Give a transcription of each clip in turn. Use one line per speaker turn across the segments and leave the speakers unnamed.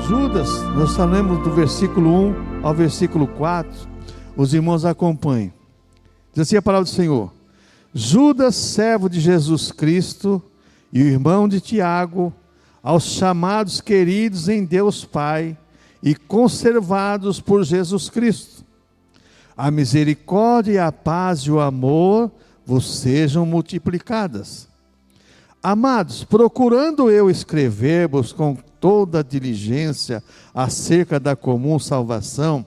Judas, nós falamos do versículo 1 ao versículo 4, os irmãos acompanhem. Diz assim a palavra do Senhor: Judas, servo de Jesus Cristo e o irmão de Tiago, aos chamados queridos em Deus Pai e conservados por Jesus Cristo, a misericórdia e a paz e o amor vos sejam multiplicadas. Amados, procurando eu escrever-vos com toda diligência acerca da comum salvação,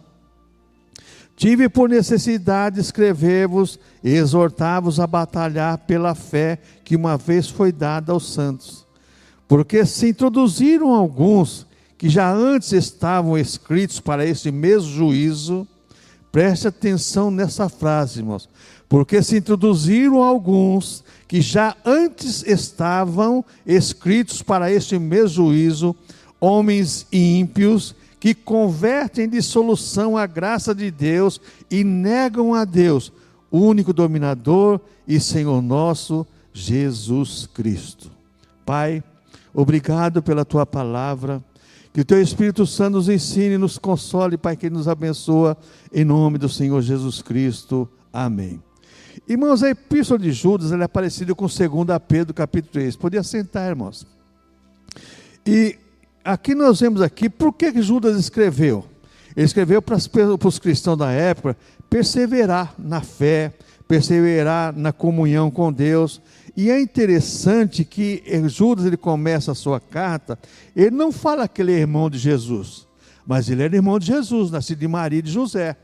tive por necessidade escrever-vos e exortar-vos a batalhar pela fé que uma vez foi dada aos santos. Porque se introduziram alguns que já antes estavam escritos para esse mesmo juízo. Preste atenção nessa frase, irmãos. Porque se introduziram alguns que já antes estavam escritos para este mesmo juízo, homens ímpios, que convertem em dissolução a graça de Deus e negam a Deus, o único dominador e Senhor nosso, Jesus Cristo. Pai, obrigado pela Tua palavra, que o Teu Espírito Santo nos ensine, nos console, Pai, que Ele nos abençoa, em nome do Senhor Jesus Cristo. Amém. Irmãos, a epístola de Judas, ela é parecida com 2 Pedro, capítulo 3. Podia sentar, irmãos. E aqui nós vemos aqui, por que Judas escreveu? Ele escreveu para os cristãos da época perseverar na fé, perseverar na comunhão com Deus. E é interessante que Judas, ele começa a sua carta, ele não fala que ele é irmão de Jesus, mas ele era irmão de Jesus, nascido de Maria e de José.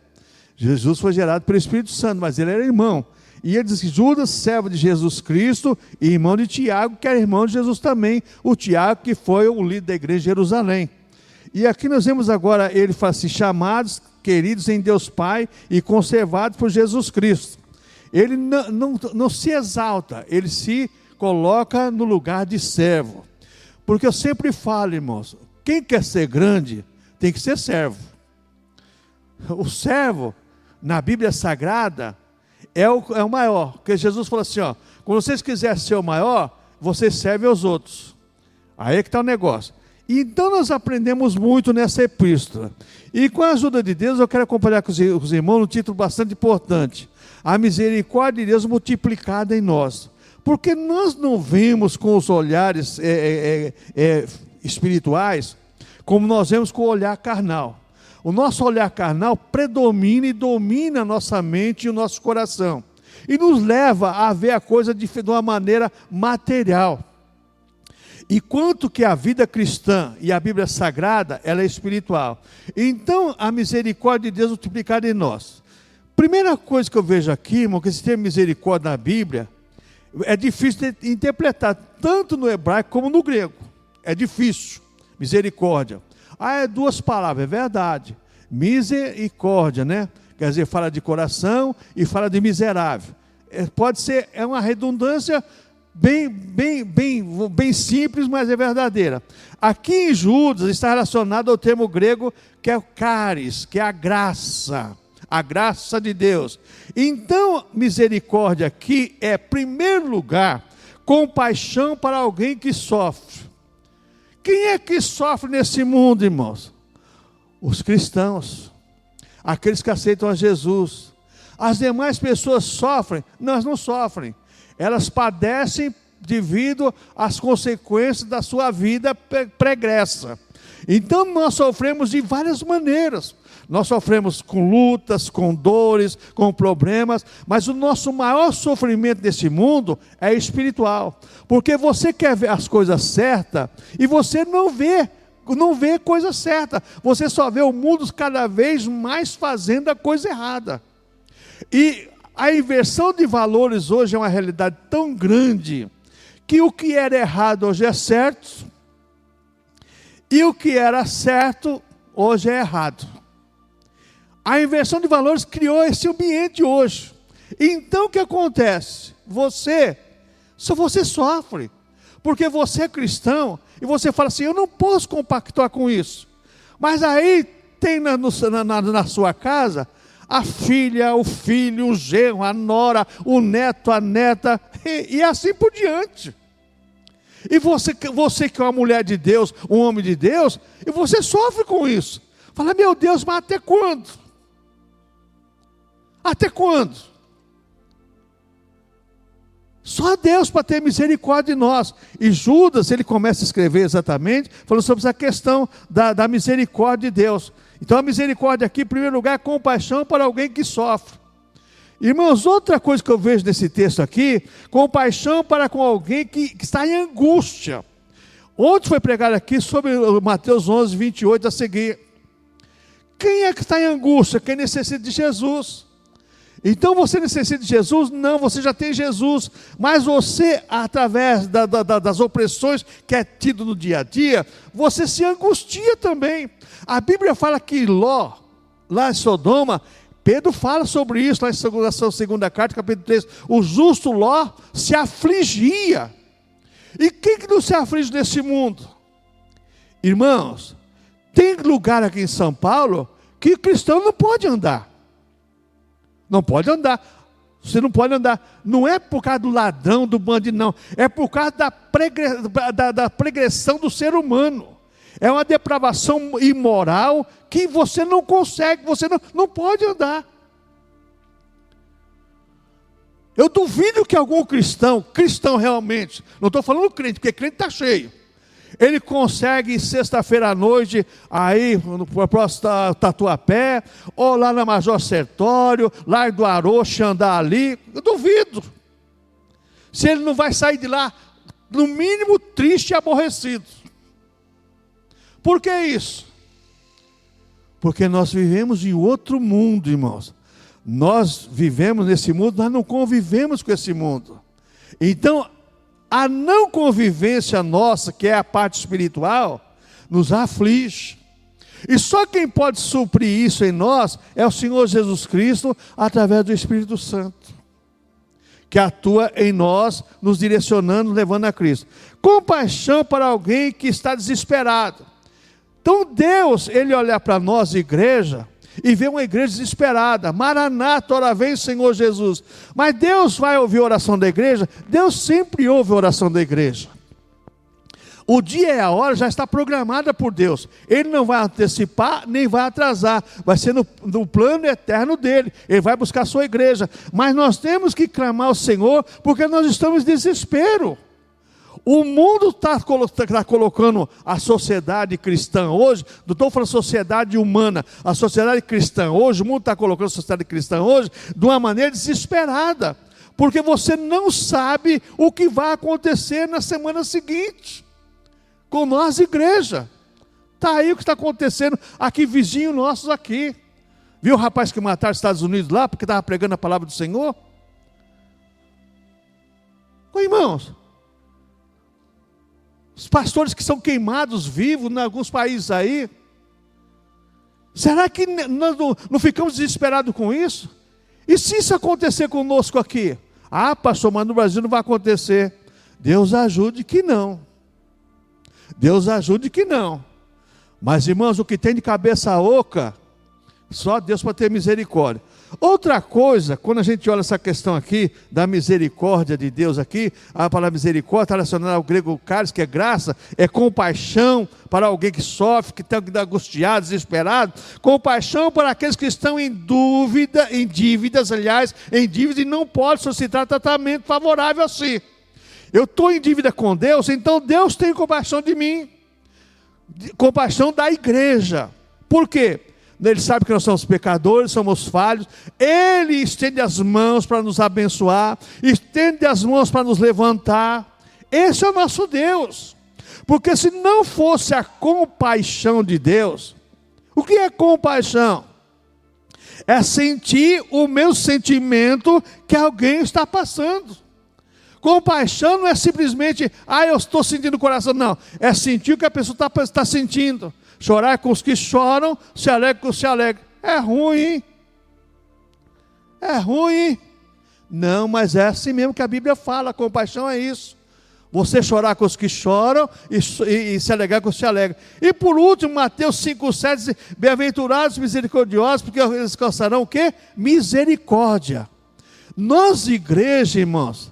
Jesus foi gerado pelo Espírito Santo, mas ele era irmão. E ele diz que Judas, servo de Jesus Cristo, e irmão de Tiago, que era irmão de Jesus também, o Tiago que foi o líder da igreja de Jerusalém. E aqui nós vemos agora, ele fala assim, chamados, queridos em Deus Pai e conservados por Jesus Cristo. Ele não se exalta, ele se coloca no lugar de servo. Porque eu sempre falo, irmãos, quem quer ser grande tem que ser servo. O servo, na Bíblia Sagrada, é o maior. Porque Jesus falou assim, ó, quando vocês quiserem ser o maior, vocês servem aos outros. Aí é que está o negócio. Então nós aprendemos muito nessa epístola. E com a ajuda de Deus, eu quero acompanhar com os irmãos um título bastante importante: a misericórdia de Deus multiplicada em nós. Porque nós não vemos com os olhares espirituais como nós vemos com o olhar carnal. O nosso olhar carnal predomina e domina a nossa mente e o nosso coração. E nos leva a ver a coisa de uma maneira material. E quanto que a vida cristã e a Bíblia Sagrada, ela é espiritual. Então, a misericórdia de Deus multiplicada em nós. Primeira coisa que eu vejo aqui, irmão, que esse termo misericórdia na Bíblia, é difícil de interpretar, tanto no hebraico como no grego. É difícil, misericórdia. É duas palavras, é verdade. Misericórdia, né? Quer dizer, fala de coração e fala de miserável. Pode ser, é uma redundância bem simples, mas é verdadeira. Aqui em Judas está relacionado ao termo grego que é o caris, que é a graça de Deus. Então, misericórdia aqui é, em primeiro lugar, compaixão para alguém que sofre. Quem é que sofre nesse mundo, irmãos? Os cristãos, aqueles que aceitam a Jesus. As demais pessoas sofrem, nós não sofrem. Elas padecem devido às consequências da sua vida pregressa. Então nós sofremos de várias maneiras. Nós sofremos com lutas, com dores, com problemas, mas o nosso maior sofrimento desse mundo é espiritual. Porque você quer ver as coisas certas e você não vê coisa certa. Você só vê o mundo cada vez mais fazendo a coisa errada. E a inversão de valores hoje é uma realidade tão grande que o que era errado hoje é certo e o que era certo hoje é errado. A inversão de valores criou esse ambiente hoje. Então o que acontece? Você sofre, porque você é cristão e você fala assim, eu não posso compactuar com isso. Mas aí tem na sua casa a filha, o filho, o genro, a nora, o neto, a neta, e assim por diante. E você que é uma mulher de Deus, um homem de Deus, e você sofre com isso. Fala, meu Deus, mas até quando? Até quando? Só Deus para ter misericórdia de nós. E Judas, ele começa a escrever exatamente, falando sobre essa questão da misericórdia de Deus. Então a misericórdia aqui, em primeiro lugar, é compaixão para alguém que sofre. Irmãos, outra coisa que eu vejo nesse texto aqui, compaixão para com alguém que está em angústia. Ontem foi pregado aqui sobre Mateus 11, 28 a seguir. Quem é que está em angústia? Quem necessita de Jesus. Então você necessita de Jesus? Não, você já tem Jesus. Mas você, através das opressões que é tido no dia a dia, você se angustia também. A Bíblia fala que Ló, lá em Sodoma, Pedro fala sobre isso, lá em sua segunda carta, capítulo 3, o justo Ló se afligia. E quem que não se aflige nesse mundo? Irmãos, tem lugar aqui em São Paulo que o cristão não pode andar. Não pode andar. Você não pode andar. Não é por causa do ladrão, do bandido, não. É por causa da pregressão do ser humano. É uma depravação imoral que você não consegue, você não pode andar. Eu duvido que algum cristão realmente, não estou falando crente, porque crente está cheio. Ele consegue sexta-feira à noite, aí para próximo Tatuapé, ou lá na Major Sertório, lá do Aroche, andar ali. Eu duvido. Se ele não vai sair de lá, no mínimo triste e aborrecido. Por que isso? Porque nós vivemos em outro mundo, irmãos. Nós vivemos nesse mundo, nós não convivemos com esse mundo. Então, a não convivência nossa, que é a parte espiritual, nos aflige. E só quem pode suprir isso em nós é o Senhor Jesus Cristo, através do Espírito Santo, que atua em nós, nos direcionando, levando a Cristo. Compaixão para alguém que está desesperado. Então Deus, Ele olha para nós, igreja, e vê uma igreja desesperada. Maranata, ora vem Senhor Jesus. Mas Deus vai ouvir a oração da igreja? Deus sempre ouve a oração da igreja. O dia e a hora já está programada por Deus. Ele não vai antecipar, nem vai atrasar. Vai ser no plano eterno dele. Ele vai buscar a sua igreja. Mas nós temos que clamar ao Senhor, porque nós estamos em desespero. O mundo está colocando a sociedade cristã hoje, não estou falando sociedade humana, a sociedade cristã hoje, o mundo está colocando a sociedade cristã hoje de uma maneira desesperada, porque você não sabe o que vai acontecer na semana seguinte, com nós igreja. Está aí o que está acontecendo aqui, vizinho nossos aqui. Viu o rapaz que mataram os Estados Unidos lá, porque estava pregando a palavra do Senhor? Ô, irmãos, os pastores que são queimados vivos em alguns países aí, será que nós não ficamos desesperados com isso? E se isso acontecer conosco aqui? Ah, pastor, mas no Brasil não vai acontecer. Deus ajude que não. Deus ajude que não. Mas, irmãos, o que tem de cabeça oca, só Deus para ter misericórdia. Outra coisa, quando a gente olha essa questão aqui, da misericórdia de Deus aqui, a palavra misericórdia está relacionada ao grego caris, que é graça, é compaixão para alguém que sofre, que está angustiado, desesperado, compaixão para aqueles que estão em dúvida, em dívidas e não podem solicitar tratamento favorável a si. Eu estou em dívida com Deus, então Deus tem compaixão de mim, compaixão da igreja. Por quê? Ele sabe que nós somos pecadores, somos falhos. Ele estende as mãos para nos abençoar, estende as mãos para nos levantar. Esse é o nosso Deus. Porque se não fosse a compaixão de Deus, o que é compaixão? É sentir o meu sentimento que alguém está passando. Compaixão não é simplesmente, eu estou sentindo o coração, não. É sentir o que a pessoa está sentindo. Chorar com os que choram, se alegra com os que se alegram. É ruim. É ruim. Não, mas é assim mesmo que a Bíblia fala. Compaixão é isso. Você chorar com os que choram e se alegrar com os que se alegram. E por último, Mateus 5,7 diz: bem-aventurados misericordiosos, porque eles alcançarão o quê? Misericórdia. Nós, igreja, irmãos,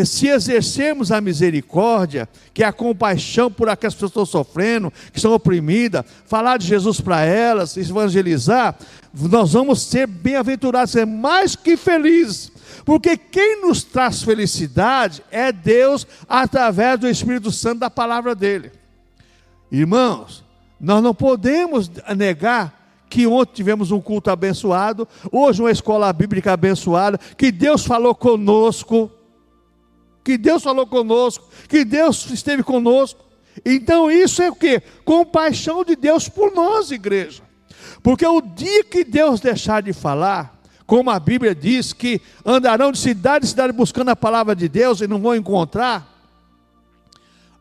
se exercermos a misericórdia, que é a compaixão por aquelas pessoas que estão sofrendo, que estão oprimidas, falar de Jesus para elas, evangelizar, nós vamos ser bem-aventurados, ser mais que felizes, porque quem nos traz felicidade é Deus, através do Espírito Santo, da palavra dele. Irmãos, nós não podemos negar que ontem tivemos um culto abençoado, hoje uma escola bíblica abençoada, que Deus falou conosco, que Deus esteve conosco. Então isso é o quê? Compaixão de Deus por nós, igreja. Porque o dia que Deus deixar de falar, como a Bíblia diz, que andarão de cidade em cidade buscando a palavra de Deus e não vão encontrar,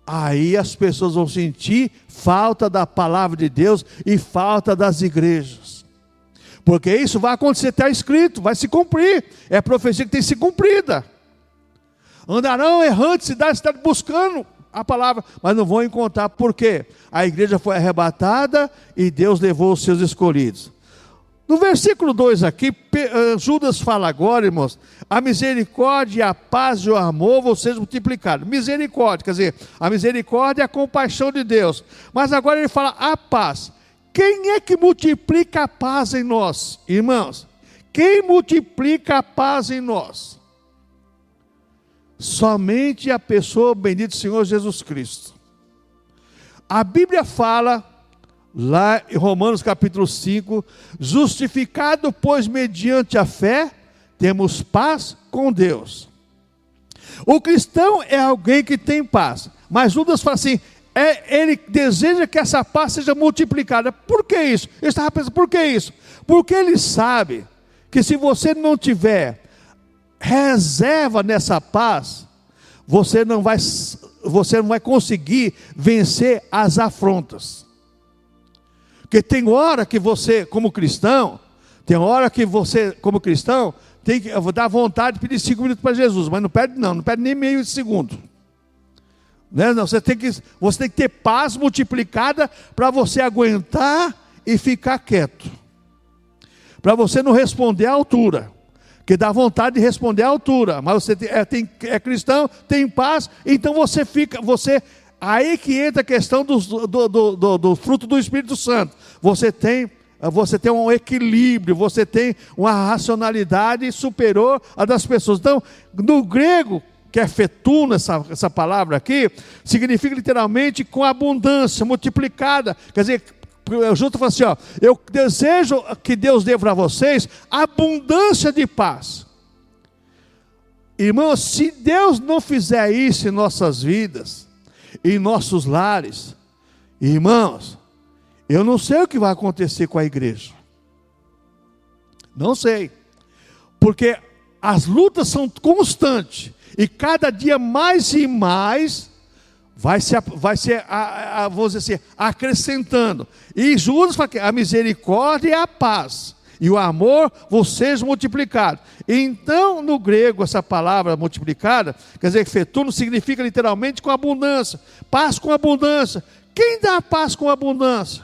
aí as pessoas vão sentir falta da palavra de Deus e falta das igrejas. Porque isso vai acontecer, está escrito, vai se cumprir. É profecia que tem que ser cumprida. Andarão errantes, cidade em cidade buscando a palavra, mas não vão encontrar. Por quê? A igreja foi arrebatada e Deus levou os seus escolhidos. No versículo 2 aqui, Judas fala agora, irmãos, a misericórdia, a paz e o amor vão ser multiplicados. Misericórdia, quer dizer, a misericórdia é a compaixão de Deus. Mas agora ele fala a paz. Quem é que multiplica a paz em nós, irmãos? Quem multiplica a paz em nós? Somente a pessoa, bendito Senhor Jesus Cristo. A Bíblia fala, lá em Romanos capítulo 5, justificado, pois, mediante a fé, temos paz com Deus. O cristão é alguém que tem paz, mas Judas fala assim, ele deseja que essa paz seja multiplicada. Por que isso? Eu estava pensando, por que isso? Porque ele sabe que se você não tiver reserva nessa paz, você não vai conseguir vencer as afrontas. Porque tem hora que você, como cristão, tem que dar vontade de pedir 5 minutos para Jesus, mas não pede nem meio segundo. Né? Não, você tem que ter paz multiplicada para você aguentar e ficar quieto. Para você não responder à altura. Porque dá vontade de responder à altura, mas você é cristão, tem paz, então aí que entra a questão do fruto do Espírito Santo. Você tem um equilíbrio, você tem uma racionalidade superior à das pessoas. Então, no grego, que é fetuna, essa palavra aqui, significa literalmente com abundância, multiplicada. Quer dizer, junto fala assim, eu desejo que Deus dê para vocês abundância de paz. Irmãos, se Deus não fizer isso em nossas vidas, em nossos lares, irmãos, eu não sei o que vai acontecer com a igreja. Não sei. Porque as lutas são constantes, e cada dia mais e mais vai se vamos dizer assim, acrescentando. E Judas fala que a misericórdia e a paz e o amor vão ser multiplicados. Então, no grego, essa palavra multiplicada, quer dizer, fetuno significa literalmente com abundância, paz com abundância. Quem dá a paz com abundância?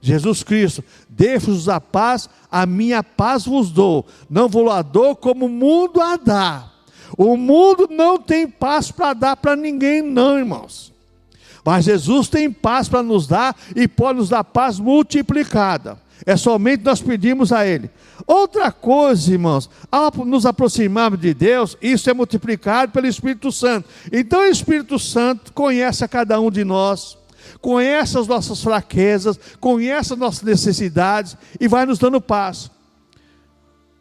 Jesus Cristo. Dê-vos a paz, a minha paz vos dou, não vos a dou como o mundo a dá. O mundo não tem paz para dar para ninguém, não, irmãos. Mas Jesus tem paz para nos dar e pode nos dar paz multiplicada. É somente nós pedimos a Ele. Outra coisa, irmãos, ao nos aproximarmos de Deus, isso é multiplicado pelo Espírito Santo. Então o Espírito Santo conhece a cada um de nós, conhece as nossas fraquezas, conhece as nossas necessidades e vai nos dando paz.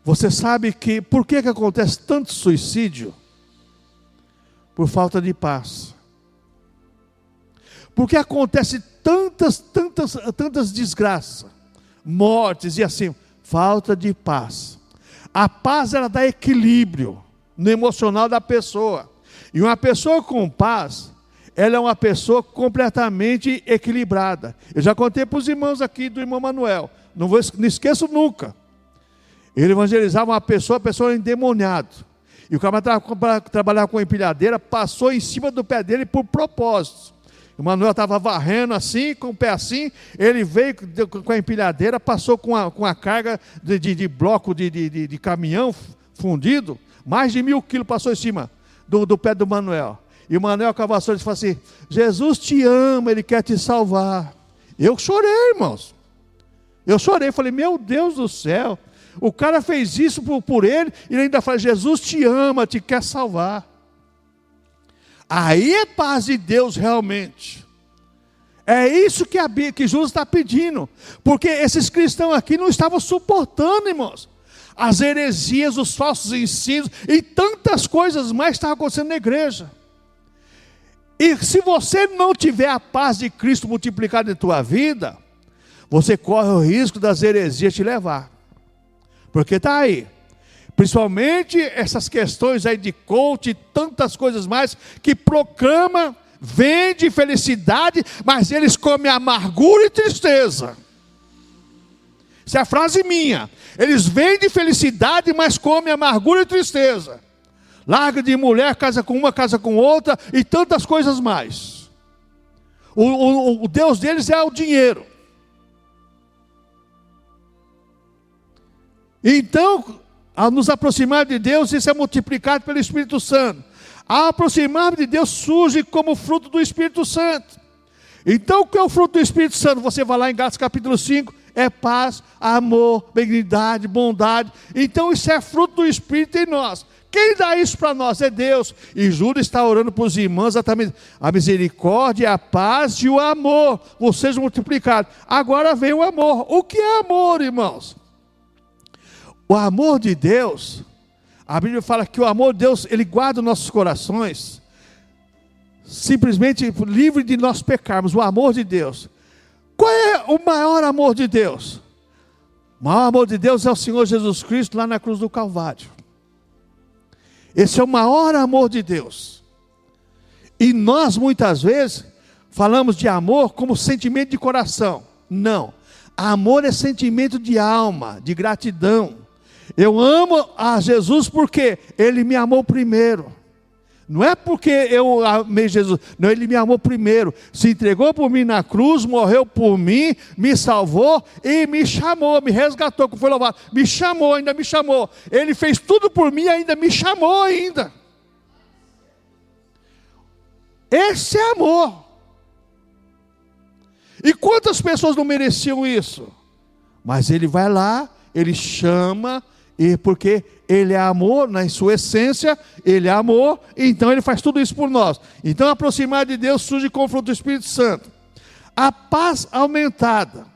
Você sabe que, por que acontece tanto suicídio? Por falta de paz. Porque acontece tantas desgraças, mortes e assim, falta de paz. A paz, ela dá equilíbrio no emocional da pessoa. E uma pessoa com paz, ela é uma pessoa completamente equilibrada. Eu já contei para os irmãos aqui do irmão Manuel, não esqueço nunca. Ele evangelizava uma pessoa, a pessoa era endemoniada. E o cara trabalhava com empilhadeira, passou em cima do pé dele por propósito. O Manuel estava varrendo assim, com o pé assim, ele veio com a empilhadeira, passou com a carga de bloco de caminhão fundido, mais de 1.000 quilos passou em cima. do pé do Manuel. E o Manuel com a vassoura falou assim: Jesus te ama, Ele quer te salvar. Eu chorei, irmãos. Eu chorei, falei: meu Deus do céu, o cara fez isso por ele, e ele ainda fala: Jesus te ama, te quer salvar. Aí é paz de Deus realmente. É isso que Jesus está pedindo, porque esses cristãos aqui não estavam suportando, irmãos, as heresias, os falsos ensinos, e tantas coisas mais estavam acontecendo na igreja. E se você não tiver a paz de Cristo multiplicada em tua vida, você corre o risco das heresias te levar. Porque está aí. Principalmente essas questões aí de coach e tantas coisas mais, que proclama, vende felicidade, mas eles comem amargura e tristeza. Essa é a frase minha. Eles vendem felicidade, mas comem amargura e tristeza. Larga de mulher, casa com uma, casa com outra, e tantas coisas mais. O Deus deles é o dinheiro. Então, ao nos aproximar de Deus, isso é multiplicado pelo Espírito Santo. Ao aproximar de Deus, surge como fruto do Espírito Santo. Então, o que é o fruto do Espírito Santo? Você vai lá em Gálatas capítulo 5, é paz, amor, benignidade, bondade. Então, isso é fruto do Espírito em nós. Quem dá isso para nós? É Deus. E Judas está orando para os irmãos, exatamente, a misericórdia, a paz e o amor, ou seja, multiplicado. Agora vem o amor. O que é amor, irmãos? O amor de Deus, a Bíblia fala que o amor de Deus, Ele guarda os nossos corações, simplesmente livre de nós pecarmos, o amor de Deus. Qual é o maior amor de Deus? O maior amor de Deus é o Senhor Jesus Cristo lá na cruz do Calvário. Esse é o maior amor de Deus. E nós muitas vezes falamos de amor como sentimento de coração. Não, amor é sentimento de alma, de gratidão. Eu amo a Jesus porque Ele me amou primeiro. Não é porque eu amei Jesus, não, Ele me amou primeiro, se entregou por mim na cruz, morreu por mim, me salvou e me chamou, me resgatou, como foi louvado, me chamou, ainda me chamou, Ele fez tudo por mim e ainda me chamou ainda. Esse é amor. E quantas pessoas não mereciam isso? Mas Ele vai lá, Ele chama, e porque Ele é amor, na sua essência, Ele é amor, então Ele faz tudo isso por nós. Então, aproximar de Deus surge com o fruto do Espírito Santo. A paz aumentada.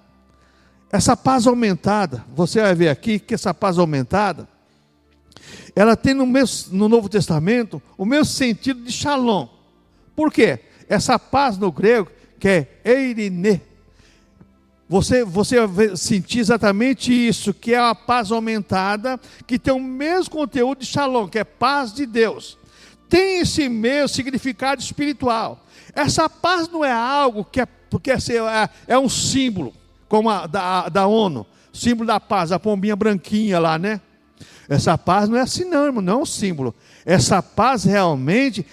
Essa paz aumentada, você vai ver aqui que essa paz aumentada, ela tem no Novo Testamento o mesmo sentido de shalom. Por quê? Essa paz no grego, que é eirine, você vai sentir exatamente isso, que é a paz aumentada, que tem o mesmo conteúdo de shalom, que é paz de Deus. Tem esse mesmo significado espiritual. Essa paz não é algo que é um símbolo, como da ONU, símbolo da paz, a pombinha branquinha lá, né? Essa paz não é assim não, irmão, não é um símbolo. Essa paz realmente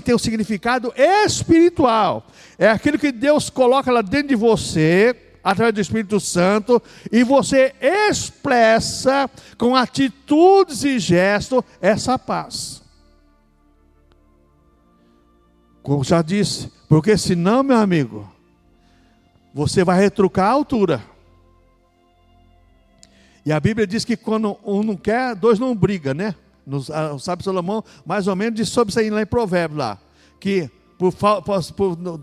tem um significado espiritual. É aquilo que Deus coloca lá dentro de você, através do Espírito Santo, e você expressa com atitudes e gestos essa paz. Como já disse, porque senão, meu amigo, você vai retrucar a altura. E a Bíblia diz que quando um não quer, dois não brigam, né? O sábio Salomão, mais ou menos, diz sobre isso aí lá em Provérbios, lá, que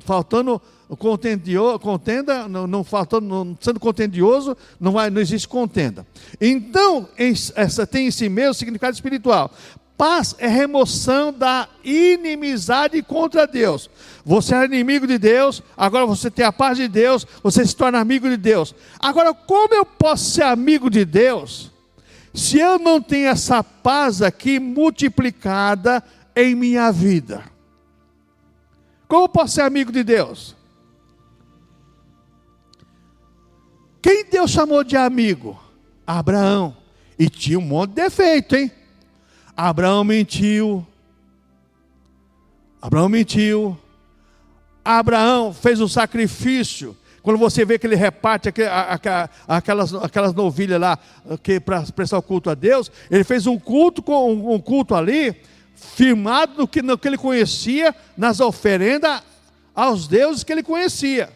faltando contenda, não sendo contendioso, não existe contenda. Então, tem esse mesmo significado espiritual. Paz é remoção da inimizade contra Deus. Você é inimigo de Deus, agora você tem a paz de Deus, você se torna amigo de Deus. Agora, como eu posso ser amigo de Deus, se eu não tenho essa paz aqui multiplicada em minha vida? Como eu posso ser amigo de Deus? Quem Deus chamou de amigo? Abraão. E tinha um monte de defeito, hein? Abraão mentiu. Abraão fez um sacrifício. Quando você vê que ele reparte aquelas novilhas lá para prestar o culto a Deus, ele fez um culto ali, firmado no que ele conhecia, nas oferendas aos deuses que ele conhecia,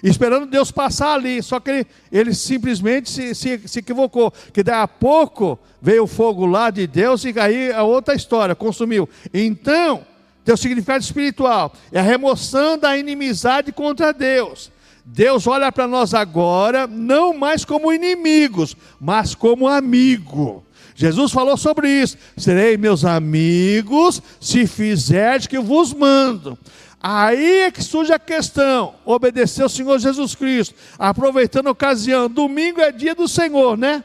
esperando Deus passar ali. Só que ele simplesmente se equivocou, que daí a pouco veio o fogo lá de Deus, e aí a outra história, consumiu. Então, tem o significado espiritual, é a remoção da inimizade contra Deus. Deus olha para nós agora, não mais como inimigos, mas como amigo. Jesus falou sobre isso: serei meus amigos, se fizerdes que vos mando. Aí é que surge a questão: obedecer ao Senhor Jesus Cristo, aproveitando a ocasião. Domingo é dia do Senhor, né?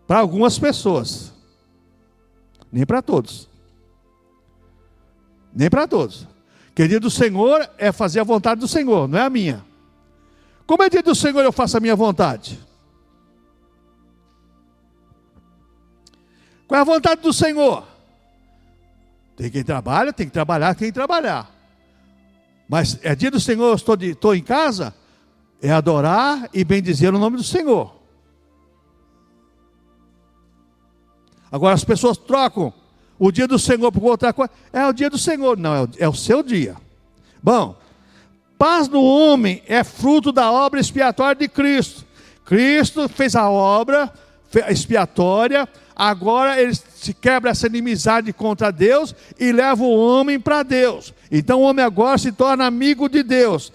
Para algumas pessoas, nem para todos. Nem para todos. Porque dia do Senhor é fazer a vontade do Senhor, não é a minha. Como é dia do Senhor eu faço a minha vontade? Qual é a vontade do Senhor? Tem quem trabalha, tem que trabalhar, quem trabalhar. Mas é dia do Senhor, eu estou em casa, é adorar e bendizer o nome do Senhor. Agora as pessoas trocam o dia do Senhor por outra coisa. É o dia do Senhor. Não, é o seu dia. Bom, paz no homem é fruto da obra expiatória de Cristo. Cristo fez a obra expiatória. Agora ele se quebra essa inimizade contra Deus e leva o homem para Deus. Então o homem agora se torna amigo de Deus.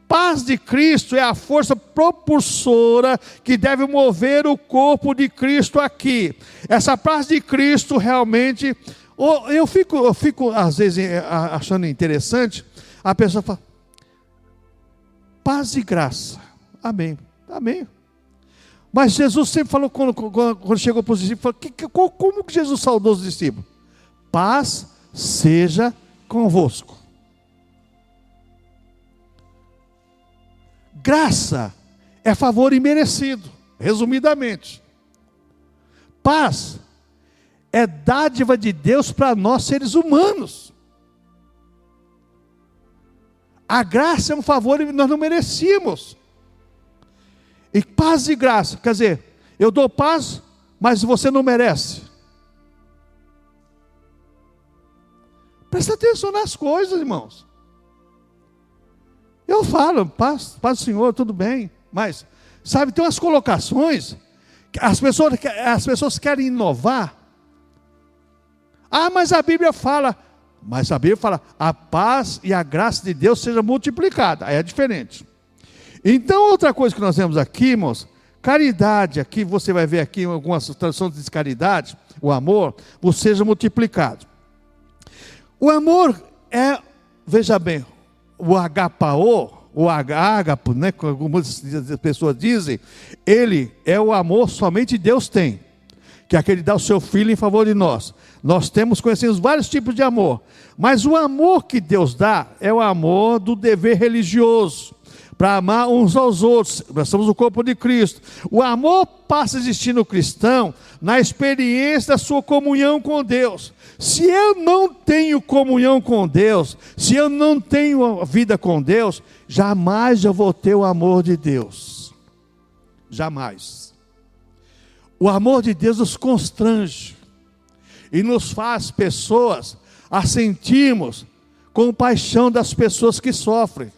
Paz de Cristo é a força propulsora que deve mover o corpo de Cristo aqui. Essa paz de Cristo realmente, eu fico às vezes achando interessante, a pessoa fala: paz e graça, amém, amém. Mas Jesus sempre falou, quando chegou para os discípulos, como que Jesus saudou os discípulos? Paz seja convosco. Graça é favor imerecido, resumidamente. Paz é dádiva de Deus para nós seres humanos. A graça é um favor que nós não merecíamos. E paz e graça, quer dizer, eu dou paz, mas você não merece. Presta atenção nas coisas, irmãos. Eu falo, paz do Senhor, tudo bem. Mas, sabe, tem umas colocações que as pessoas querem inovar. Ah, mas a Bíblia fala. Mas a Bíblia fala: a paz e a graça de Deus seja multiplicada. Aí é diferente. Então, outra coisa que nós vemos aqui, irmãos, caridade, aqui você vai ver aqui em algumas traduções de caridade, o amor, seja multiplicado. O amor é, veja bem, o agapao, o ágapo, né, como algumas pessoas dizem, ele é o amor somente Deus tem, que é aquele que dá o seu filho em favor de nós. Nós conhecemos vários tipos de amor, mas o amor que Deus dá é o amor do dever religioso, para amar uns aos outros. Nós somos o corpo de Cristo. O amor passa a existir no cristão na experiência da sua comunhão com Deus. Se eu não tenho comunhão com Deus, se eu não tenho vida com Deus, jamais eu vou ter o amor de Deus. Jamais. O amor de Deus nos constrange e nos faz pessoas a sentirmos compaixão das pessoas que sofrem.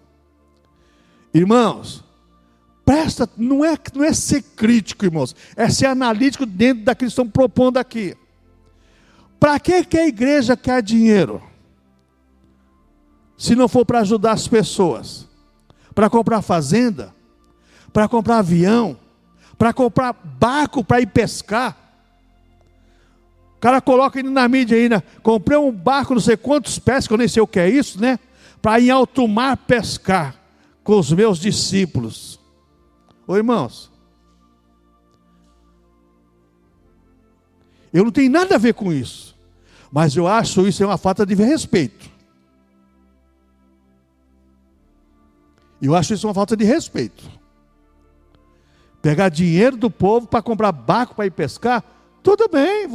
Irmãos, presta, não é ser crítico, irmãos, é ser analítico dentro daquilo que estão propondo aqui. Para que a igreja quer dinheiro? Se não for para ajudar as pessoas, para comprar fazenda, para comprar avião, para comprar barco para ir pescar. O cara coloca aí na mídia ainda, comprei um barco, não sei quantos pés, que eu nem sei o que é isso, né? Para ir em alto mar pescar com os meus discípulos. Ô irmãos, eu não tenho nada a ver com isso, mas eu acho isso uma falta de respeito. Eu acho isso uma falta de respeito. Pegar dinheiro do povo para comprar barco para ir pescar, tudo bem,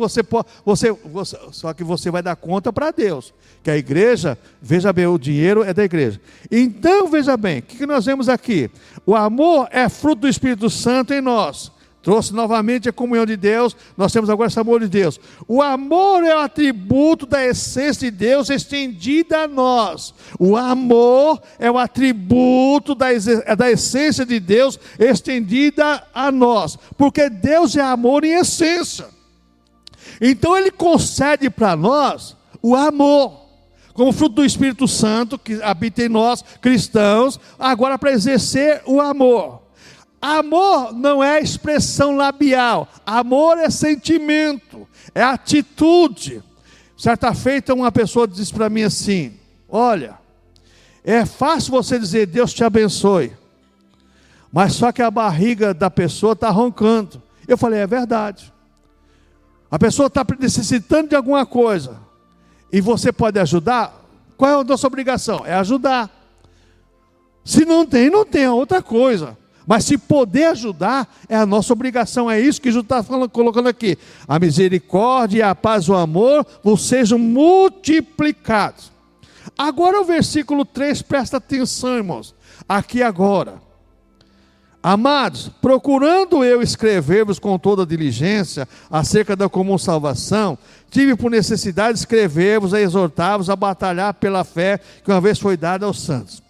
só que você vai dar conta para Deus, que a igreja, veja bem, o dinheiro é da igreja. Então, veja bem, o que nós vemos aqui? O amor é fruto do Espírito Santo em nós, trouxe novamente a comunhão de Deus, nós temos agora esse amor de Deus. O amor é o atributo da essência de Deus estendida a nós. O amor é o atributo da essência de Deus estendida a nós, porque Deus é amor em essência. Então Ele concede para nós o amor, como fruto do Espírito Santo, que habita em nós, cristãos, agora para exercer o amor. Amor não é expressão labial, amor é sentimento, é atitude. Certa feita uma pessoa disse para mim assim: olha, é fácil você dizer Deus te abençoe, mas só que a barriga da pessoa está roncando. Eu falei, é verdade. A pessoa está necessitando de alguma coisa, e você pode ajudar? Qual é a nossa obrigação? É ajudar. Se não tem, não tem, é outra coisa. Mas se poder ajudar, é a nossa obrigação. É isso que Jesus está colocando aqui. A misericórdia e a paz e o amor vos sejam multiplicados. Agora o versículo 3, presta atenção, irmãos. Aqui agora. Amados, procurando eu escrever-vos com toda diligência acerca da comum salvação, tive por necessidade de escrever-vos, a exortar-vos a batalhar pela fé que uma vez foi dada aos santos.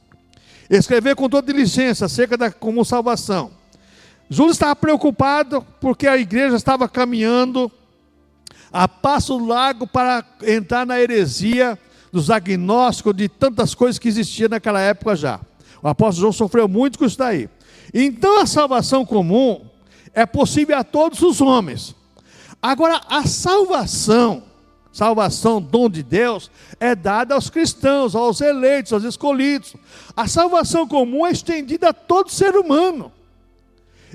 Escrever com toda diligência acerca da comum salvação. Júlio estava preocupado porque a igreja estava caminhando a passo largo para entrar na heresia dos agnósticos, de tantas coisas que existiam naquela época já. O apóstolo João sofreu muito com isso daí. Então a salvação comum é possível a todos os homens. Agora a salvação, dom de Deus, é dada aos cristãos, aos eleitos, aos escolhidos. A salvação comum é estendida a todo ser humano.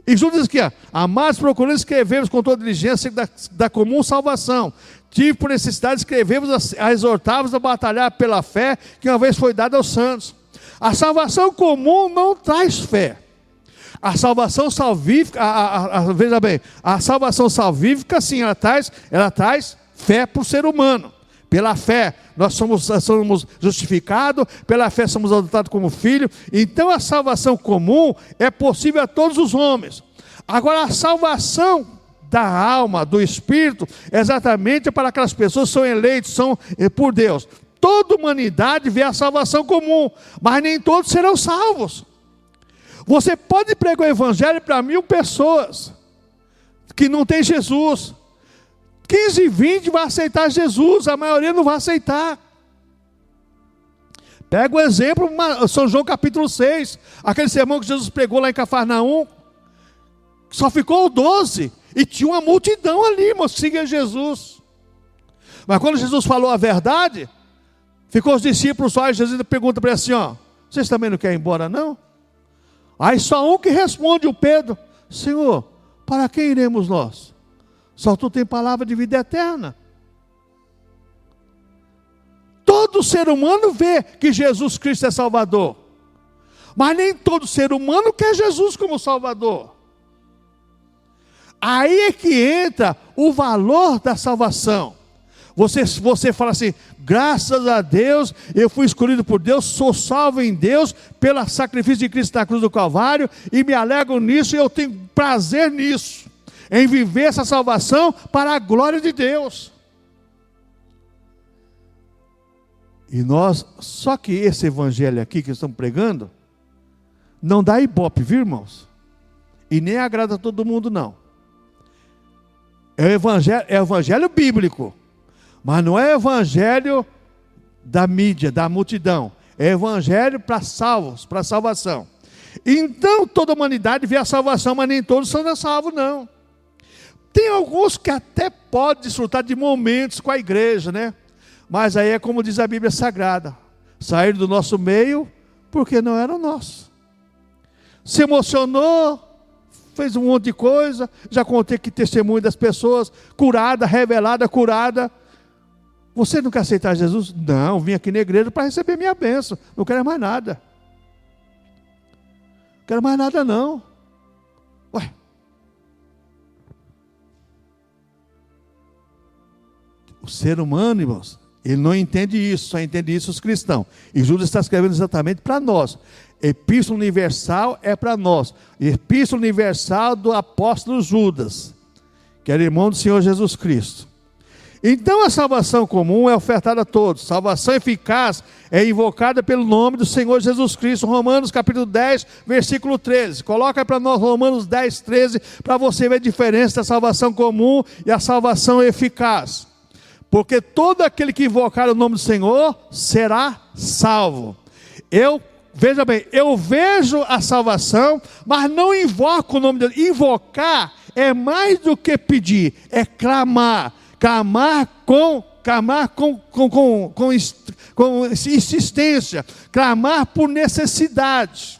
E Jesus diz aqui, amados, procurando escrever-vos com toda diligência da comum salvação. Tive por necessidade de escrever-vos, a exortar-vos a batalhar pela fé que uma vez foi dada aos santos. A salvação comum não traz fé. A salvação salvífica, veja bem, a salvação salvífica sim, ela traz fé para o ser humano. Pela fé nós somos justificados, pela fé somos adotados como filhos. Então a salvação comum é possível a todos os homens. Agora a salvação da alma, do espírito, é exatamente para aquelas pessoas que são eleitas, são por Deus. Toda humanidade vê a salvação comum, mas nem todos serão salvos. Você pode pregar o evangelho para 1000 pessoas que não tem Jesus. 15, 20 vai aceitar Jesus, a maioria não vai aceitar. Pega o exemplo, São João capítulo 6, aquele sermão que Jesus pregou lá em Cafarnaum, só ficou 12, e tinha uma multidão ali, irmãos, que seguia Jesus. Mas quando Jesus falou a verdade, ficou os discípulos só, e Jesus pergunta para ele assim, vocês também não querem ir embora não? Aí só um que responde, o Pedro: Senhor, para quem iremos nós? Só tu tem palavra de vida eterna. Todo ser humano vê que Jesus Cristo é Salvador, mas nem todo ser humano quer Jesus como Salvador. Aí é que entra o valor da salvação. Você fala assim, graças a Deus, eu fui escolhido por Deus, sou salvo em Deus, pelo sacrifício de Cristo na cruz do Calvário, e me alegro nisso, e eu tenho prazer nisso, em viver essa salvação para a glória de Deus. Só que esse evangelho aqui que estamos pregando, não dá ibope, viu, irmãos? E nem agrada a todo mundo, não. É o evangelho bíblico. Mas não é evangelho da mídia, da multidão. É evangelho para salvos, para salvação. Então toda a humanidade vê a salvação, mas nem todos são salvos, não. Tem alguns que até podem desfrutar de momentos com a igreja, né? Mas aí é como diz a Bíblia Sagrada: saíram do nosso meio porque não eram nossos. Se emocionou, fez um monte de coisa. Já contei que testemunho das pessoas, curada, revelada, curada. Você não quer aceitar Jesus? Não, vim aqui na igreja para receber minha bênção. Não quero mais nada. Não quero mais nada não. Ué. O ser humano, irmãos, Ele não entende isso, só entende isso os cristãos. E Judas está escrevendo exatamente para nós. Epístola universal é para nós. Epístola universal do apóstolo Judas, que era irmão do Senhor Jesus Cristo. Então a salvação comum é ofertada a todos. Salvação eficaz é invocada pelo nome do Senhor Jesus Cristo. Romanos capítulo 10, versículo 13. Coloca para nós Romanos 10, 13, para você ver a diferença da salvação comum e a salvação eficaz. Porque todo aquele que invocar o nome do Senhor será salvo. Veja bem, eu vejo a salvação, mas não invoco o nome de Deus. Invocar é mais do que pedir, é clamar. Clamar com insistência, clamar por necessidade.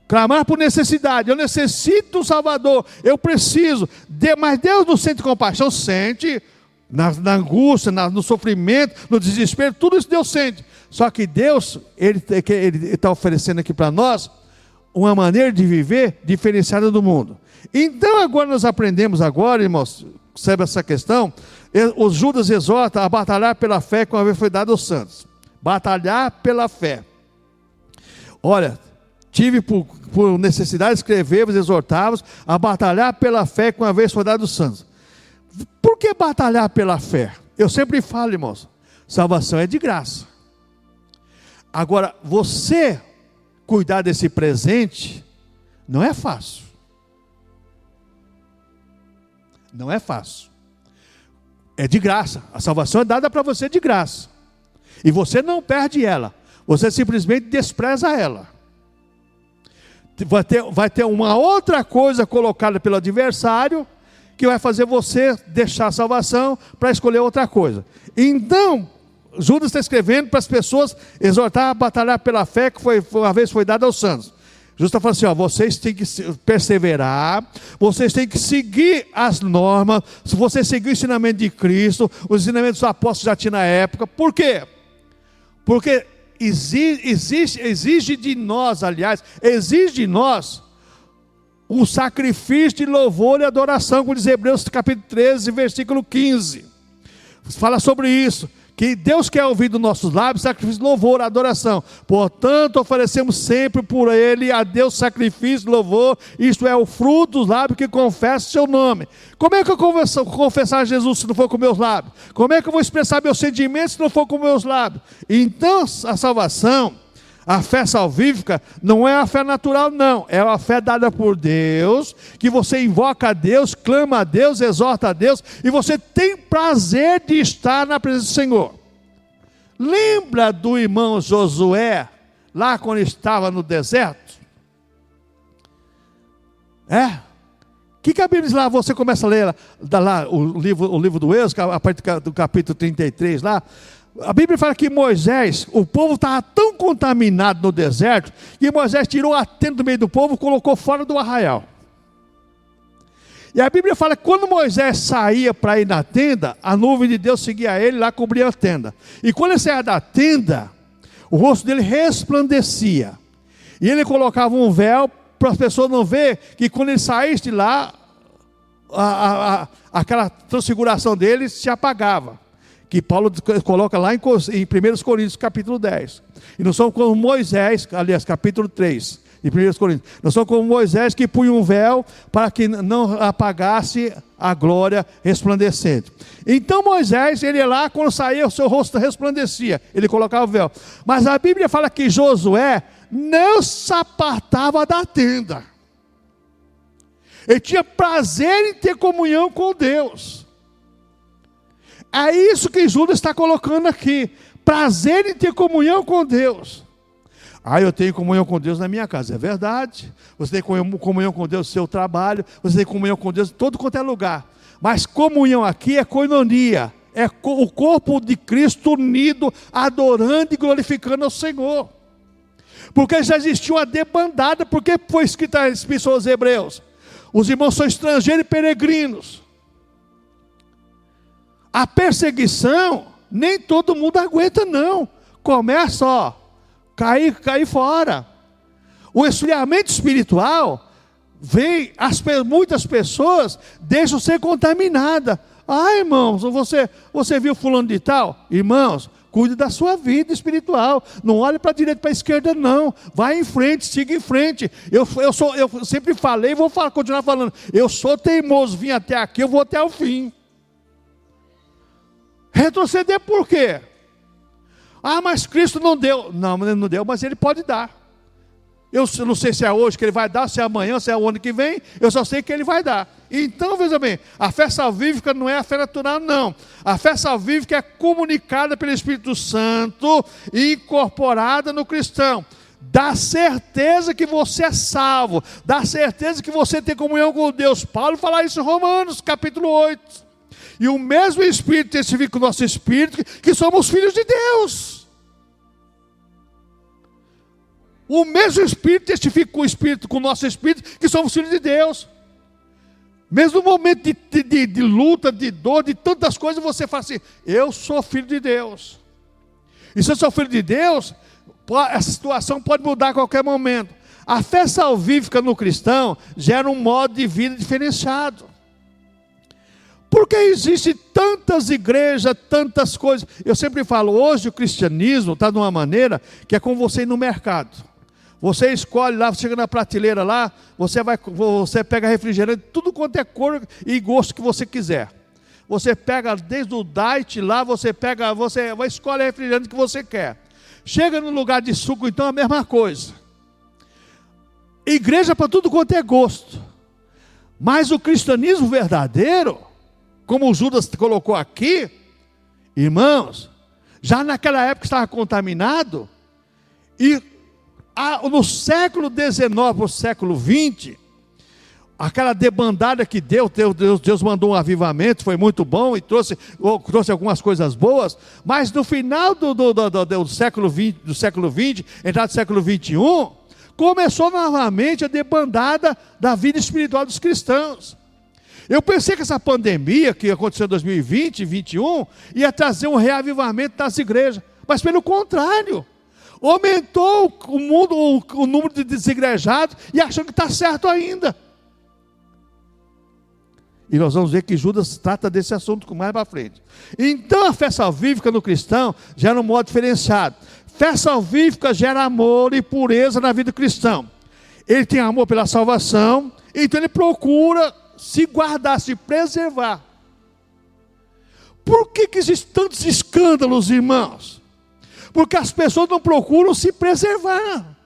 Clamar por necessidade, eu necessito um Salvador, eu preciso, mas Deus não sente compaixão, sente na angústia, no sofrimento, no desespero, tudo isso Deus sente. Só que Deus, Ele está oferecendo aqui para nós uma maneira de viver diferenciada do mundo. Então agora nós aprendemos irmãos, sobre essa questão, o Judas exorta a batalhar pela fé que uma vez foi dada aos santos. Batalhar pela fé. Olha, tive por necessidade de escrever-vos, exortar-vos a batalhar pela fé que uma vez foi dada aos santos. Por que batalhar pela fé? Eu sempre falo, irmãos, salvação é de graça. Agora, você cuidar desse presente não é fácil. Não é fácil. É de graça. A salvação é dada para você de graça. E você não perde ela. Você simplesmente despreza ela. Vai ter uma outra coisa colocada pelo adversário que vai fazer você deixar a salvação para escolher outra coisa. Então, Judas está escrevendo para as pessoas exortar a batalhar pela fé que uma vez foi dada aos santos. Jesus está falando assim, vocês têm que perseverar, vocês têm que seguir as normas, se você seguir o ensinamento de Cristo, os ensinamentos dos apóstolos já tinha na época. Por quê? Porque exige de nós um sacrifício de louvor e adoração, como diz Hebreus capítulo 13, versículo 15. Fala sobre isso. Que Deus quer ouvir dos nossos lábios sacrifício de louvor, adoração. Portanto, oferecemos sempre por Ele a Deus sacrifício de louvor. Isto é o fruto dos lábios que confessa o seu nome. Como é que eu vou confessar Jesus se não for com meus lábios? Como é que eu vou expressar meus sentimentos se não for com meus lábios? Então, a salvação, a fé salvífica, não é a fé natural, não. É a fé dada por Deus, que você invoca a Deus, clama a Deus, exorta a Deus, e você tem prazer de estar na presença do Senhor. Lembra do irmão Josué, lá quando estava no deserto? O que a Bíblia diz lá? Você começa a ler lá, o livro do Êxodo, a partir do capítulo 33 lá. A Bíblia fala que Moisés, o povo estava tão contaminado no deserto, que Moisés tirou a tenda do meio do povo e colocou fora do arraial. E a Bíblia fala que quando Moisés saía para ir na tenda, a nuvem de Deus seguia ele, lá cobria a tenda. E quando ele saía da tenda, o rosto dele resplandecia. E ele colocava um véu para as pessoas não verem que quando ele saísse de lá, aquela transfiguração dele se apagava. Que Paulo coloca lá em 1 Coríntios capítulo 10. E não são como Moisés, aliás, capítulo 3, de 1 Coríntios. Não são como Moisés que punha um véu para que não apagasse a glória resplandecente. Então Moisés, ele ia lá, quando saía o seu rosto resplandecia, ele colocava o véu. Mas a Bíblia fala que Josué não se apartava da tenda. Ele tinha prazer em ter comunhão com Deus. É isso que Judas está colocando aqui. Prazer em ter comunhão com Deus. Eu tenho comunhão com Deus na minha casa. É verdade. Você tem comunhão com Deus no seu trabalho. Você tem comunhão com Deus em todo quanto é lugar. Mas comunhão aqui é koinonia. É o corpo de Cristo unido, adorando e glorificando ao Senhor. Porque já existia uma debandada. Por que foi escrita a Epístola aos Hebreus? Os irmãos são estrangeiros e peregrinos. A perseguição, nem todo mundo aguenta não. Começa, cair fora. O esfriamento espiritual vem, muitas pessoas deixam ser contaminadas. Ah, irmãos, você viu fulano de tal? Irmãos, cuide da sua vida espiritual. Não olhe para a direita e para a esquerda, não. Vai em frente, siga em frente. Eu sempre falei e vou continuar falando. Eu sou teimoso, vim até aqui, eu vou até o fim. Retroceder por quê? Ah, mas Cristo não deu. Não, não deu, mas Ele pode dar. Eu não sei se é hoje que Ele vai dar, se é amanhã, se é o ano que vem. Eu só sei que Ele vai dar. Então, veja bem, a fé salvífica não é a fé natural, não. A fé salvífica é comunicada pelo Espírito Santo e incorporada no cristão. Dá certeza que você é salvo. Dá certeza que você tem comunhão com Deus. Paulo fala isso em Romanos, capítulo 8. E o mesmo Espírito testifica com o nosso Espírito que somos filhos de Deus. O mesmo Espírito testifica com o nosso Espírito que somos filhos de Deus. Mesmo no momento de luta, de dor, de tantas coisas, você fala assim, eu sou filho de Deus. E se eu sou filho de Deus, essa situação pode mudar a qualquer momento. A fé salvífica no cristão gera um modo de vida diferenciado. Porque existem tantas igrejas, tantas coisas. Eu sempre falo, hoje o cristianismo está de uma maneira que é como você ir no mercado. Você escolhe lá, você chega na prateleira lá, você pega refrigerante, tudo quanto é cor e gosto que você quiser. Você pega desde o diet lá, você vai escolher o refrigerante que você quer. Chega no lugar de suco, então é a mesma coisa. Igreja para tudo quanto é gosto. Mas o cristianismo verdadeiro, como o Judas colocou aqui, irmãos, já naquela época estava contaminado, e no século XIX, no século XX, aquela debandada que Deus mandou um avivamento, foi muito bom, e trouxe algumas coisas boas, mas no final do século XX, entrada do século XXI, começou novamente a debandada da vida espiritual dos cristãos. Eu pensei que essa pandemia que aconteceu em 2020 e 2021 ia trazer um reavivamento das igrejas, mas pelo contrário, aumentou o número de desigrejados e achando que está certo ainda. E nós vamos ver que Judas trata desse assunto mais para frente. Então a fé salvífica no cristão gera um modo diferenciado. Fé salvífica gera amor e pureza na vida do cristão. Ele tem amor pela salvação, então ele procura se guardar, se preservar. Por que existem tantos escândalos, irmãos? Porque as pessoas não procuram se preservar.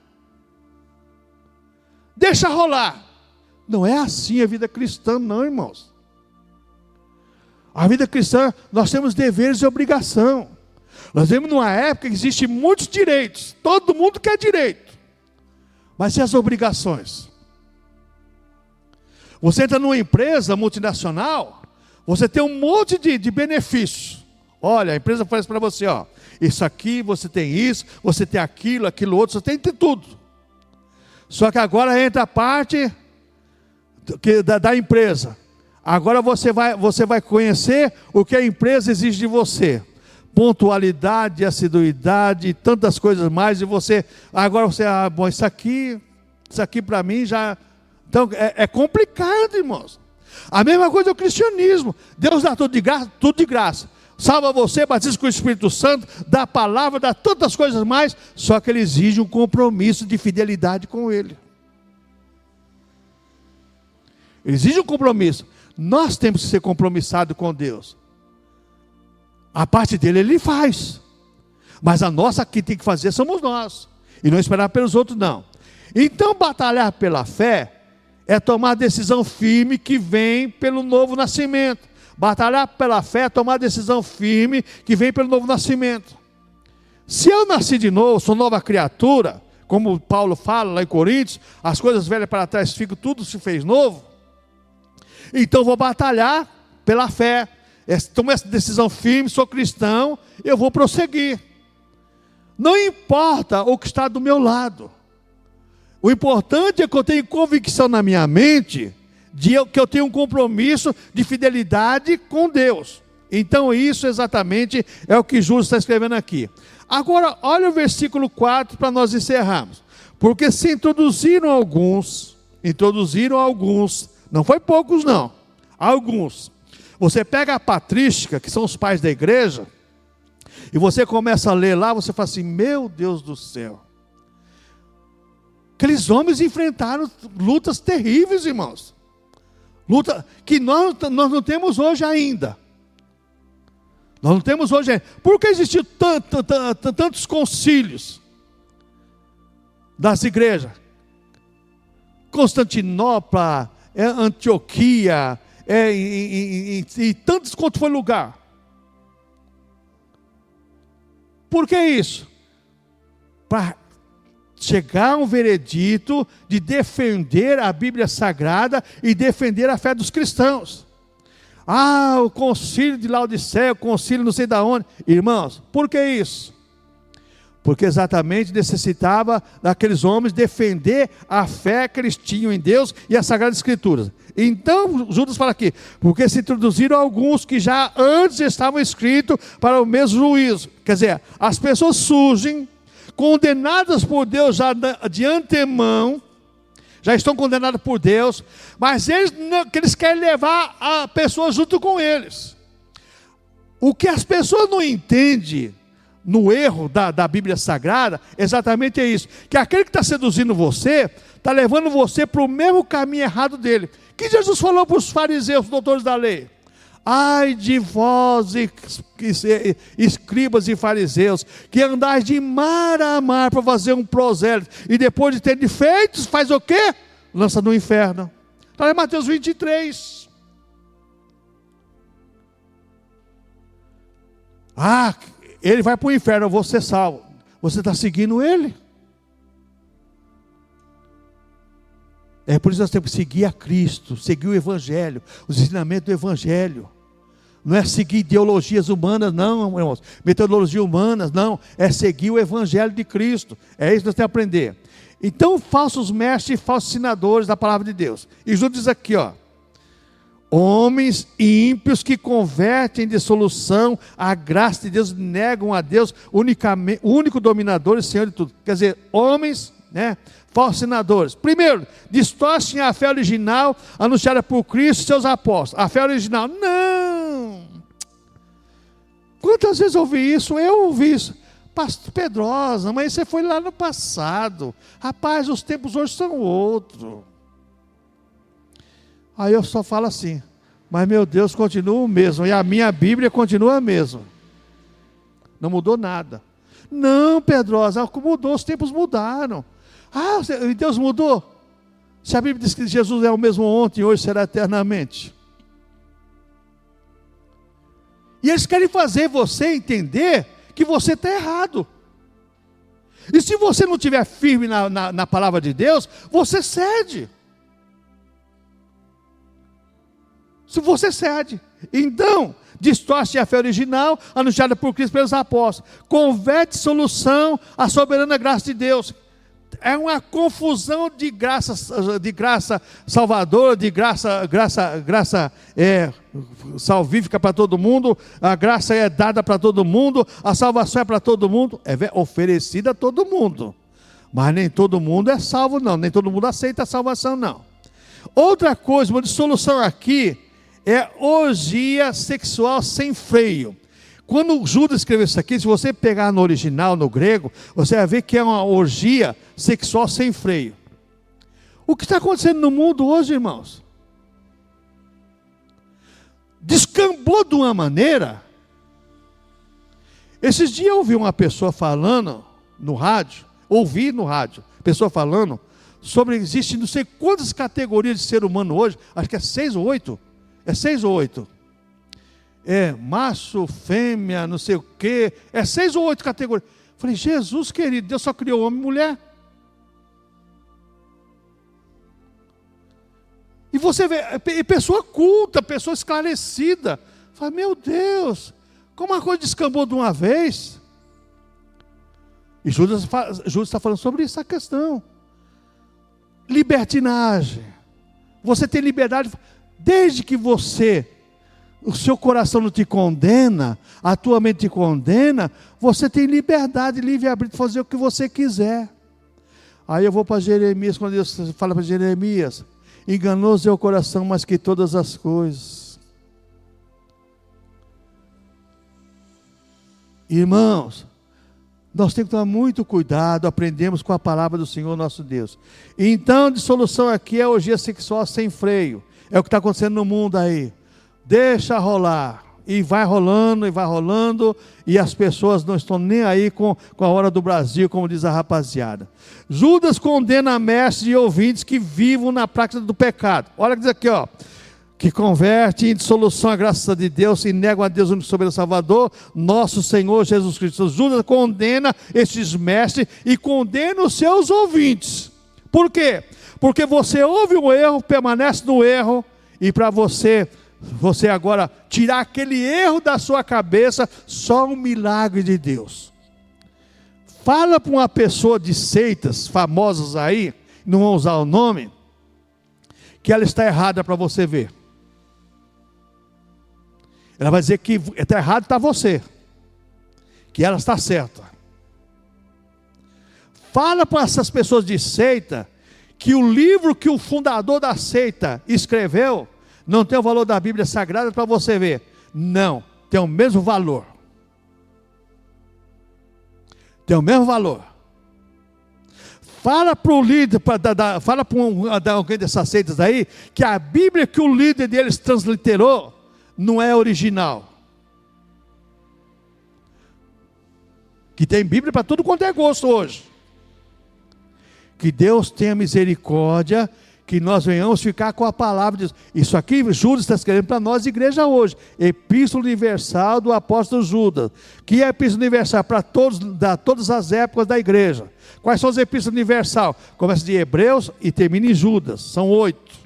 Deixa rolar. Não é assim a vida cristã, não, irmãos. A vida cristã, nós temos deveres e obrigação. Nós vivemos numa época que existem muitos direitos. Todo mundo quer direito. Mas e as obrigações? Você entra numa empresa multinacional, você tem um monte de benefícios. Olha, a empresa faz para você, ó, isso aqui, você tem isso, você tem aquilo outro, você tem tudo. Só que agora entra a parte da empresa. Agora você vai conhecer o que a empresa exige de você. Pontualidade, assiduidade, tantas coisas mais. E agora você, bom, isso aqui para mim já... Então, é complicado, irmãos. A mesma coisa é o cristianismo. Deus dá tudo de graça. Salva você, batiza com o Espírito Santo, dá a palavra, dá tantas coisas mais, só que Ele exige um compromisso de fidelidade com Ele. Ele exige um compromisso. Nós temos que ser compromissados com Deus. A parte dele Ele faz. Mas a nossa que tem que fazer somos nós. E não esperar pelos outros, não. Então, batalhar pela fé é tomar decisão firme que vem pelo novo nascimento. Batalhar pela fé é tomar decisão firme que vem pelo novo nascimento. Se eu nasci de novo, sou nova criatura, como Paulo fala lá em Coríntios, as coisas velhas para trás ficam, tudo se fez novo. Então vou batalhar pela fé. Tomo essa decisão firme, sou cristão, eu vou prosseguir. Não importa o que está do meu lado. O importante é que eu tenha convicção na minha mente que eu tenho um compromisso de fidelidade com Deus. Então isso exatamente é o que Judas está escrevendo aqui. Agora olha o versículo 4 para nós encerrarmos. Porque se introduziram alguns, não foi poucos não, alguns. Você pega a patrística, que são os pais da igreja, e você começa a ler lá, você fala assim, meu Deus do céu. Aqueles homens enfrentaram lutas terríveis, irmãos. Luta que nós não temos hoje ainda. Nós não temos hoje ainda. Por que existiu tantos concílios das igrejas? Constantinopla, Antioquia, e tantos quanto foi lugar. Por que isso? Para chegar a um veredito de defender a Bíblia Sagrada e defender a fé dos cristãos. O concílio de Laodiceia, o concílio não sei de onde. Irmãos, por que isso? Porque exatamente necessitava daqueles homens defender a fé que eles tinham em Deus e as Sagradas Escrituras. Então, Judas fala aqui, porque se introduziram alguns que já antes estavam escritos para o mesmo juízo. Quer dizer, as pessoas surgem, condenadas por Deus já de antemão, já estão condenadas por Deus, mas eles querem levar a pessoa junto com eles. O que as pessoas não entendem no erro da Bíblia Sagrada, exatamente é isso, que aquele que está seduzindo você, está levando você para o mesmo caminho errado dele. Que Jesus falou para os fariseus, doutores da lei? Ai de vós, escribas e fariseus, que andais de mar a mar para fazer um prosélito, e depois de ter feitos, faz o quê? Lança no inferno. Está em Mateus 23. Ele vai para o inferno, eu vou ser salvo. Você está seguindo ele? É por isso que nós temos que seguir a Cristo, seguir o Evangelho, os ensinamentos do Evangelho. Não é seguir ideologias humanas, não, irmãos. Metodologias humanas, não. É seguir o Evangelho de Cristo. É isso que nós temos que aprender. Então, falsos mestres e falsos ensinadores da palavra de Deus. E Judas diz aqui, homens ímpios que convertem em dissolução a graça de Deus, negam a Deus, único dominador e Senhor de tudo. Quer dizer, homens, falsos ensinadores. Primeiro, distorcem a fé original anunciada por Cristo e seus apóstolos. A fé original, não. Quantas vezes eu ouvi isso? Eu ouvi isso. Pastor Pedrosa, mas você foi lá no passado. Rapaz, os tempos hoje são outros. Aí eu só falo assim, mas meu Deus continua o mesmo, e a minha Bíblia continua a mesma. Não mudou nada. Não, Pedrosa, mudou, os tempos mudaram. E Deus mudou? Se a Bíblia diz que Jesus é o mesmo ontem e hoje será eternamente. E eles querem fazer você entender que você está errado. E se você não estiver firme na palavra de Deus, você cede. Se você cede, então, distorce a fé original, anunciada por Cristo pelos apóstolos, converte solução à soberana graça de Deus. É uma confusão de graça salvadora, de graça salvífica para todo mundo, a graça é dada para todo mundo, a salvação é para todo mundo, é oferecida a todo mundo, mas nem todo mundo é salvo não, nem todo mundo aceita a salvação não. Outra coisa, uma dissolução aqui, é orgia sexual sem freio. Quando Judas escreveu isso aqui, se você pegar no original, no grego, você vai ver que é uma orgia sexual sem freio. O que está acontecendo no mundo hoje, irmãos? Descambou de uma maneira. Esses dias eu ouvi uma pessoa falando no rádio, pessoa falando sobre, existe não sei quantas categorias de ser humano hoje, acho que é 6 ou 8. É 6 ou 8. Macho, fêmea, não sei o quê. É 6 ou 8 categorias. Falei, Jesus querido, Deus só criou homem e mulher. E você vê, pessoa culta, pessoa esclarecida. Fala, meu Deus, como a coisa descambou de uma vez. E Judas está falando sobre essa questão. Libertinagem. Você tem liberdade, desde que o seu coração não te condena, a tua mente te condena, você tem liberdade, livre-arbítrio, fazer o que você quiser. Aí eu vou para Jeremias, quando Deus fala para Jeremias, enganoso é o coração mais que todas as coisas. Irmãos, nós temos que tomar muito cuidado, aprendemos com a palavra do Senhor nosso Deus. Então, a dissolução aqui é a orgia sexual sem freio. É o que está acontecendo no mundo aí. Deixa rolar. E vai rolando, e as pessoas não estão nem aí com a hora do Brasil, como diz a rapaziada. Judas condena mestres e ouvintes que vivam na prática do pecado. Olha que diz aqui, ó. Que converte em dissolução a graça de Deus e negam a Deus único soberano Salvador, nosso Senhor Jesus Cristo. Judas condena esses mestres e condena os seus ouvintes. Por quê? Porque você ouve um erro, permanece no erro, e para você agora tirar aquele erro da sua cabeça, só um milagre de Deus. Fala para uma pessoa de seitas famosas aí, não vou usar o nome, que ela está errada para você ver. Ela vai dizer que está errado, está você, que ela está certa. Fala para essas pessoas de seita que o livro que o fundador da seita escreveu não tem o valor da Bíblia Sagrada para você ver. Não, tem o mesmo valor. Tem o mesmo valor. Fala para o líder, fala para alguém dessas seitas aí, que a Bíblia que o líder deles transliterou não é original. Que tem Bíblia para tudo quanto é gosto hoje. Que Deus tenha misericórdia, que nós venhamos ficar com a palavra de Deus. Isso aqui Judas está escrevendo para nós, igreja hoje. Epístola Universal do apóstolo Judas. Que é a Epístola Universal? Para todas as épocas da igreja. Quais são as Epístolas Universal? Começa de Hebreus e termina em Judas. São 8.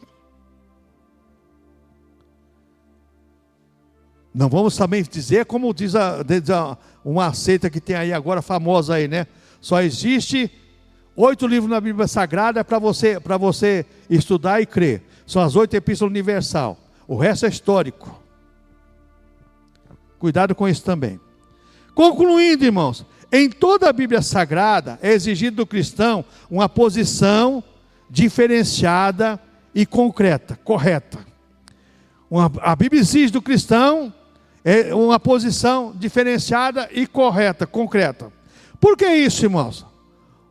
Não vamos também dizer, como diz uma seita que tem aí agora, famosa aí, né? Só existe 8 livros na Bíblia Sagrada para você estudar e crer. São as 8 epístolas universal. O resto é histórico. Cuidado com isso também. Concluindo, irmãos, em toda a Bíblia Sagrada é exigido do cristão uma posição diferenciada e concreta, correta. A Bíblia exige do cristão uma posição diferenciada e correta, concreta. Por que isso, irmãos?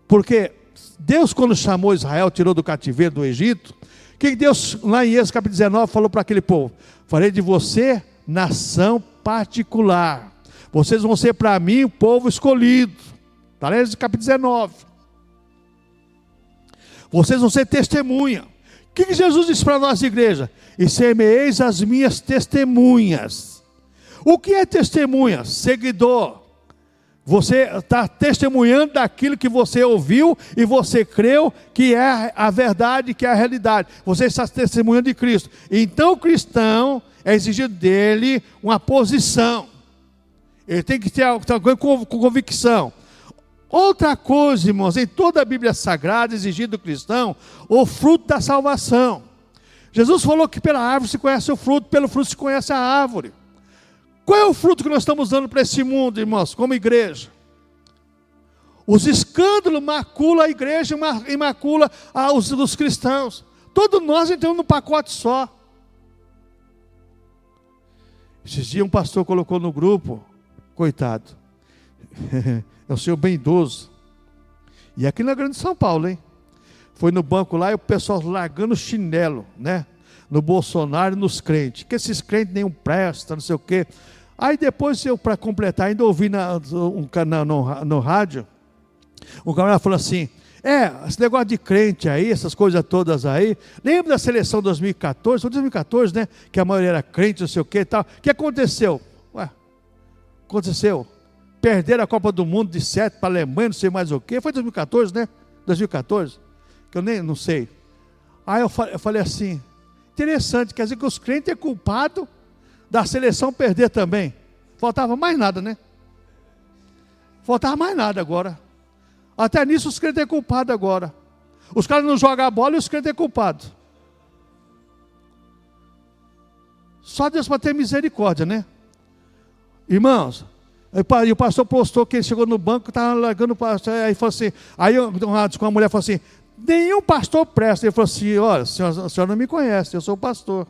Porque Deus, quando chamou Israel, tirou do cativeiro do Egito, o que Deus, lá em Êxodo capítulo 19, falou para aquele povo? Farei de você nação particular. Vocês vão ser para mim o povo escolhido. Está lá em Êxodo capítulo 19. Vocês vão ser testemunha. O que Jesus disse para a nossa igreja? E semeeis as minhas testemunhas. O que é testemunha? Seguidor. Você está testemunhando daquilo que você ouviu e você creu que é a verdade, que é a realidade. Você está testemunhando de Cristo. Então o cristão, é exigido dele uma posição. Ele tem que ter com convicção. Outra coisa, irmãos, em toda a Bíblia Sagrada, exigido do cristão, o fruto da salvação. Jesus falou que pela árvore se conhece o fruto, pelo fruto se conhece a árvore. Qual é o fruto que nós estamos dando para esse mundo, irmãos, como igreja? Os escândalos maculam a igreja e maculam os cristãos. Todos nós entramos num pacote só. Esses dias um pastor colocou no grupo, coitado, é o senhor bem idoso, e aqui na Grande São Paulo, hein? Foi no banco lá e o pessoal largando chinelo, né? No Bolsonaro e nos crentes, que esses crentes nenhum presta, não sei o quê. Aí depois eu, para completar, ainda ouvi no rádio, o camarada falou assim, esse negócio de crente aí, essas coisas todas aí, lembra da seleção 2014, foi 2014, né? Que a maioria era crente, não sei o quê e tal. O que aconteceu? Aconteceu. Perderam a Copa do Mundo de 7 para a Alemanha, não sei mais o quê. Foi 2014, né? 2014, que eu nem não sei. Aí eu falei assim, interessante, quer dizer que os crentes é culpado da seleção perder também. Faltava mais nada, né? Faltava mais nada agora. Até nisso os crentes é culpado agora. Os caras não jogam a bola e os crentes é culpado. Só Deus para ter misericórdia, né? Irmãos, e o pastor postou que ele chegou no banco, estava largando o pastor, aí falou assim, aí uma mulher falou assim, nenhum pastor presta. Ele falou assim, olha, a senhora não me conhece, eu sou pastor.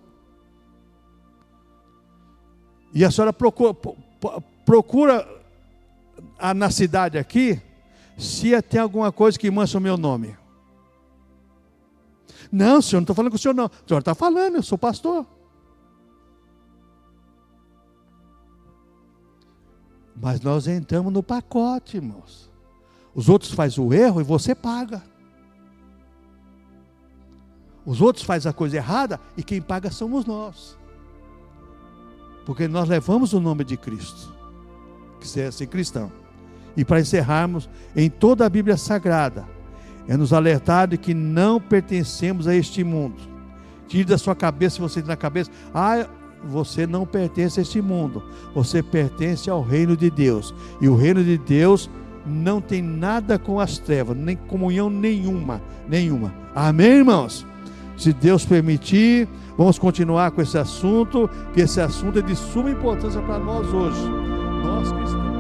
E a senhora procura na cidade aqui, se tem alguma coisa que mancha o meu nome. Não, senhor, não estou falando com o senhor não. O senhor está falando, eu sou pastor. Mas nós entramos no pacote, irmãos. Os outros fazem o erro e você paga. Os outros fazem a coisa errada e quem paga somos nós. Porque nós levamos o nome de Cristo, que é ser cristão. E para encerrarmos, em toda a Bíblia Sagrada, é nos alertar de que não pertencemos a este mundo. Tire da sua cabeça, se você tem na cabeça, você não pertence a este mundo, você pertence ao reino de Deus, e o reino de Deus não tem nada com as trevas, nem comunhão nenhuma. Amém, irmãos? Se Deus permitir, vamos continuar com esse assunto, que esse assunto é de suma importância para nós hoje, nós cristãos.